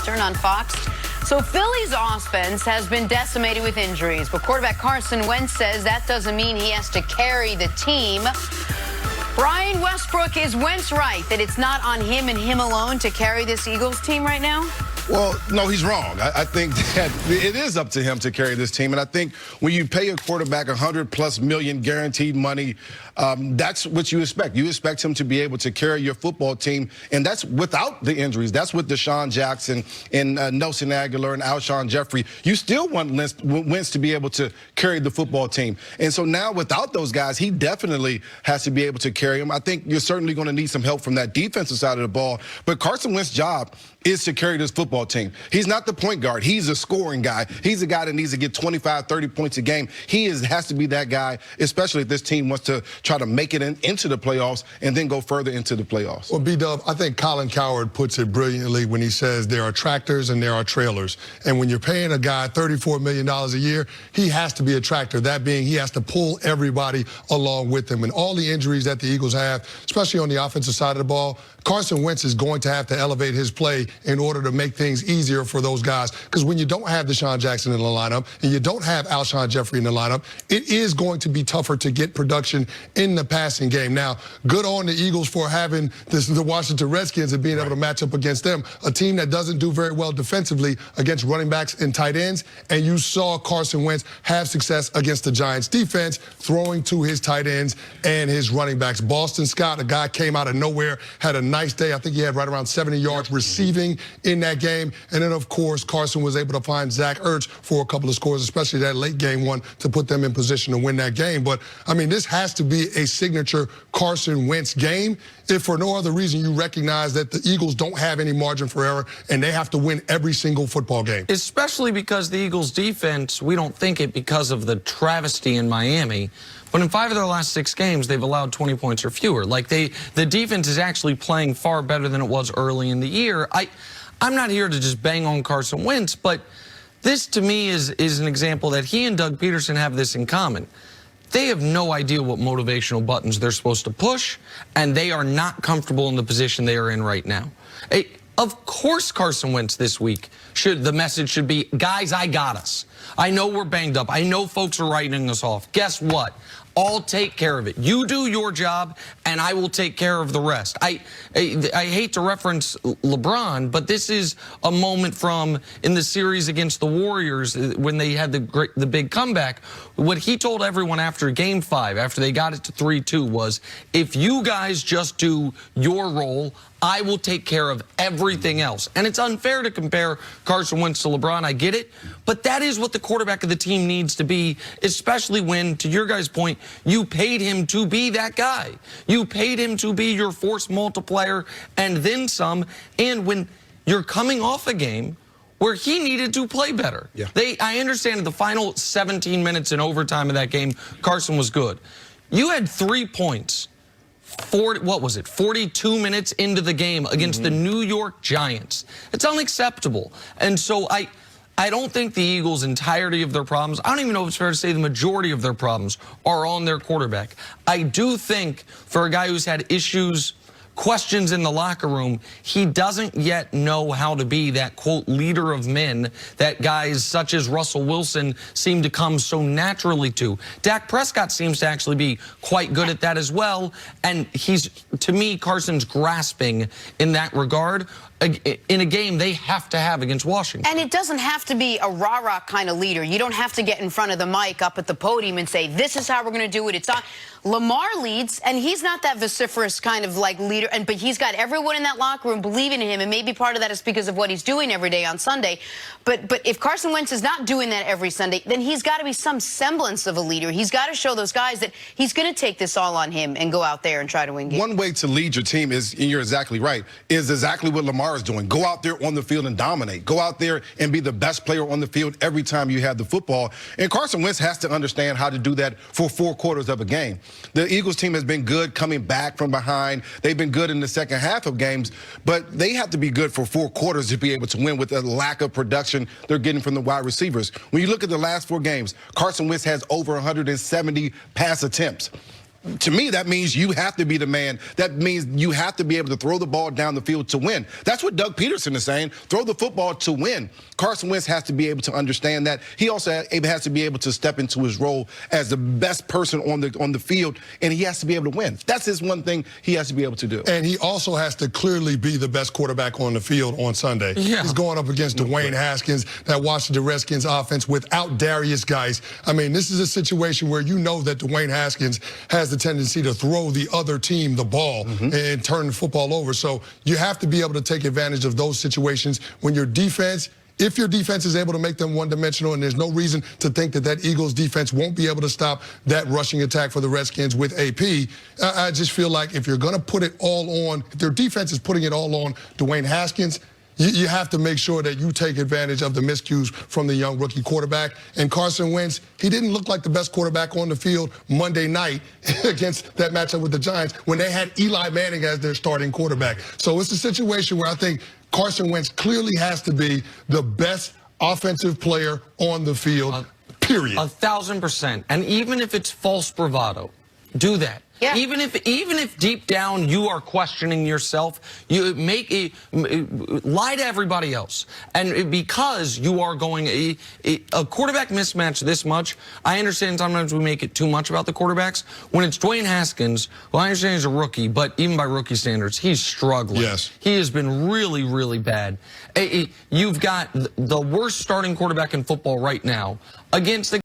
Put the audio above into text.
Eastern on Fox. So Philly's offense has been decimated with injuries, but quarterback Carson Wentz says that doesn't mean he has to carry the team. Brian Westbrook, is Wentz right that it's not on him and him alone to carry this Eagles team right now? Well, no, he's wrong. I think that it is up to him to carry this team. And I think when you pay a quarterback $100+ million guaranteed money, that's what you expect. You expect him to be able to carry your football team. And that's without the injuries. That's with Deshaun Jackson and Nelson Aguilar and Alshon Jeffrey. You still want Wentz to be able to carry the football team. And so now without those guys, he definitely has to be able to carry them. I think you're certainly going to need some help from that defensive side of the ball. But Carson Wentz's job is to carry this football team. He's not the point guard. He's a scoring guy. He's a guy that needs to get 25, 30 points a game. He has to be that guy, especially if this team wants to try to make it into the playoffs and then go further into the playoffs. Well, B-Dub, I think Colin Cowherd puts it brilliantly when he says there are tractors and there are trailers. And when you're paying a guy $34 million a year, he has to be a tractor. That being, he has to pull everybody along with him. And all the injuries that the Eagles have, especially on the offensive side of the ball, Carson Wentz is going to have to elevate his play in order to make things easier for those guys. Because when you don't have Deshaun Jackson in the lineup and you don't have Alshon Jeffrey in the lineup, it is going to be tougher to get production in the passing game. Now, good on the Eagles for having the Washington Redskins and being able to match up against them, a team that doesn't do very well defensively against running backs and tight ends. And you saw Carson Wentz have success against the Giants defense, throwing to his tight ends and his running backs. Boston Scott, a guy came out of nowhere, had a nice day. I think he had right around 70 yards receiving in that game. And then, of course, Carson was able to find Zach Ertz for a couple of scores, especially that late game one, to put them in position to win that game. But, I mean, this has to be a signature Carson Wentz game if for no other reason you recognize that the Eagles don't have any margin for error and they have to win every single football game. Especially because the Eagles' defense, we don't think it because of the travesty in Miami, but in 5 of their last 6 games, they've allowed 20 points or fewer. Like, the defense is actually playing far better than it was early in the year. I'm not here to just bang on Carson Wentz, but this, to me, is an example that he and Doug Peterson have this in common. They have no idea what motivational buttons they're supposed to push, and they are not comfortable in the position they are in right now. Of course, Carson Wentz this week, the message should be, guys, I got us. I know we're banged up. I know folks are writing us off. Guess what? I'll take care of it. You do your job, and I will take care of the rest. I hate to reference LeBron, but this is a moment from in the series against the Warriors when they had the big comeback. What he told everyone after Game 5, after they got it to 3-2, was, if you guys just do your role, I will take care of everything else. And it's unfair to compare Carson Wentz to LeBron. I get it. But that is what the quarterback of the team needs to be, especially when, to your guys' point, you paid him to be that guy. You paid him to be your force multiplier and then some. And when you're coming off a game where he needed to play better. Yeah. I understand in the final 17 minutes in overtime of that game, Carson was good. You had 3 points. 42 minutes into the game against the New York Giants. It's unacceptable. And so I don't think the Eagles' entirety of their problems, I don't even know if it's fair to say the majority of their problems, are on their quarterback. I do think for a guy who's had issues, questions in the locker room, he doesn't yet know how to be that, quote, leader of men that guys such as Russell Wilson seem to come so naturally to. Dak Prescott seems to actually be quite good at that as well. And he's, to me, Carson's grasping in that regard in a game they have to have against Washington. And it doesn't have to be a rah-rah kind of leader. You don't have to get in front of the mic up at the podium and say, this is how we're going to do it. It's on. Lamar leads, and he's not that vociferous kind of like leader, but he's got everyone in that locker room believing in him, and maybe part of that is because of what he's doing every day on Sunday. But if Carson Wentz is not doing that every Sunday, then he's got to be some semblance of a leader. He's got to show those guys that he's going to take this all on him and go out there and try to win games. One way to lead your team is, and you're exactly right, is exactly what Lamar is doing. Go out there on the field and dominate. Go out there and be the best player on the field every time you have the football. And Carson Wentz has to understand how to do that for 4 quarters of a game. The Eagles team has been good coming back from behind. They've been good in the second half of games, but they have to be good for 4 quarters to be able to win with the lack of production they're getting from the wide receivers. When you look at the last 4 games, Carson Wentz has over 170 pass attempts. to me, that means you have to be the man. That means you have to be able to throw the ball down the field to win. That's what Doug Peterson is saying. Throw the football to win. Carson Wentz has to be able to understand that. He also has to be able to step into his role as the best person on the field, and he has to be able to win. That's his one thing he has to be able to do. And he also has to clearly be the best quarterback on the field on Sunday. Yeah. He's going up against Dwayne Haskins, that Washington Redskins offense without Darius Geis. I mean, this is a situation where you know that Dwayne Haskins has the tendency to throw the other team the ball and turn the football over. So you have to be able to take advantage of those situations when your defense, if your defense is able to make them one-dimensional, and there's no reason to think that Eagles defense won't be able to stop that rushing attack for the Redskins with AP, I just feel like if you're going to put it all on, if their defense is putting it all on Dwayne Haskins, you have to make sure that you take advantage of the miscues from the young rookie quarterback. And Carson Wentz, he didn't look like the best quarterback on the field Monday night against that matchup with the Giants when they had Eli Manning as their starting quarterback. So it's a situation where I think Carson Wentz clearly has to be the best offensive player on the field, period. 1,000%. And even if it's false bravado, do that. Yeah. Even if deep down you are questioning yourself, you lie to everybody else. And because you are going a quarterback mismatch this much, I understand sometimes we make it too much about the quarterbacks. When it's Dwayne Haskins, well, I understand he's a rookie, but even by rookie standards, he's struggling. Yes. He has been really, really bad. You've got the worst starting quarterback in football right now against the